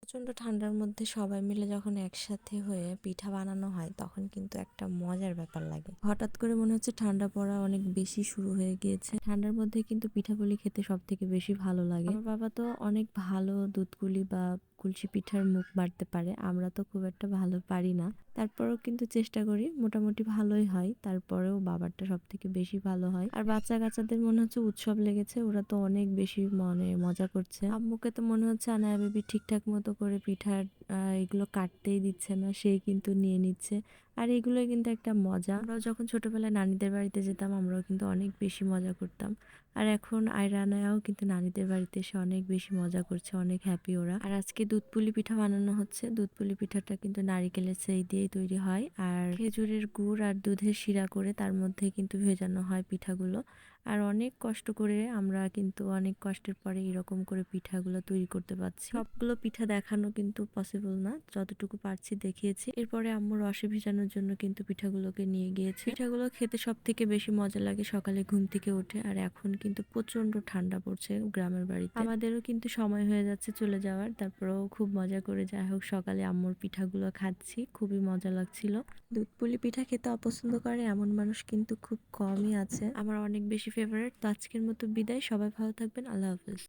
প্রচণ্ড ঠান্ডার মধ্যে সবাই মিলে যখন একসাথে হয়ে পিঠা বানানো হয় তখন কিন্তু একটা মজার ব্যাপার লাগে। হঠাৎ করে মনে হচ্ছে ঠান্ডা পড়া অনেক বেশি শুরু হয়ে গিয়েছে। ঠান্ডার মধ্যে কিন্তু পিঠাপুলি খেতে সব থেকে বেশি ভালো লাগে। আমার বাবা তো অনেক ভালো দুধপুলি বা কুলসি পিঠার মুখ বাড়তে পারে, আমরা তো খুব একটা ভালো পারি না। তারপরেও কিন্তু চেষ্টা করি, মোটামুটি ভালোই হয়। তারপরেও বাবারটা সব থেকে বেশি ভালো হয়। আর বাচ্চা কাচ্চাদের মনে হচ্ছে উৎসব লেগেছে, ওরা তো অনেক বেশি মজা করছে। আম্মুকে তো মনে হচ্ছে আনায়া বেবি ঠিকঠাক মতো করে পিঠার এগুলো কাটতেই দিচ্ছে না, সেই কিন্তু নিয়ে নিচ্ছে। আর এগুলোই কিন্তু একটা মজা। আমরাও যখন ছোটবেলায় নানিদের বাড়িতে যেতাম আমরাও কিন্তু অনেক বেশি মজা করতাম। আর এখন আয়রা আনায়াও কিন্তু নানিদের বাড়িতে এসে অনেক বেশি মজা করছে, অনেক হ্যাপি ওরা। আর আজকে দুধ পুলি পিঠা বানানো হচ্ছে। দুধ পুলি পিঠাটা কিন্তু নারিকেলের সেই দিয়েই তৈরি হয়, আর খেজুরের গুড় আর দুধের শিরা করে তার মধ্যে কিন্তু ভেজানো হয় পিঠাগুলো। আর অনেক কষ্ট করে আমরা কিন্তু অনেক কষ্টের পরে এরকম করে পিঠাগুলো তৈরি করতে পারছি। সবগুলো পিঠা দেখানো কিন্তু পসিবল না, যতটুকু পারছি দেখিয়েছি। এরপরে আম্মু রসে ভিজানোর জন্য কিন্তু পিঠাগুলোকে নিয়ে গিয়েছে। পিঠাগুলো খেতে সব থেকে বেশি মজা লাগে সকালে ঘুম থেকে উঠে। আর এখন কিন্তু প্রচন্ড ঠান্ডা পড়ছে গ্রামের বাড়িতে, আমাদেরও কিন্তু সময় হয়ে যাচ্ছে চলে যাওয়ার। তারপরেও খুব মজা করে যাই হোক সকালে আম্মুর পিঠাগুলো খাচ্ছি, খুবই মজা লাগছিল। দুধ পুলি পিঠা খেতে অপছন্দ করে এমন মানুষ কিন্তু খুব কমই আছে, আমার অনেক বেশি ফেভারিট। তো আজকের মতো বিদায়, সবাই ভালো থাকবেন, আল্লাহ হাফেজ।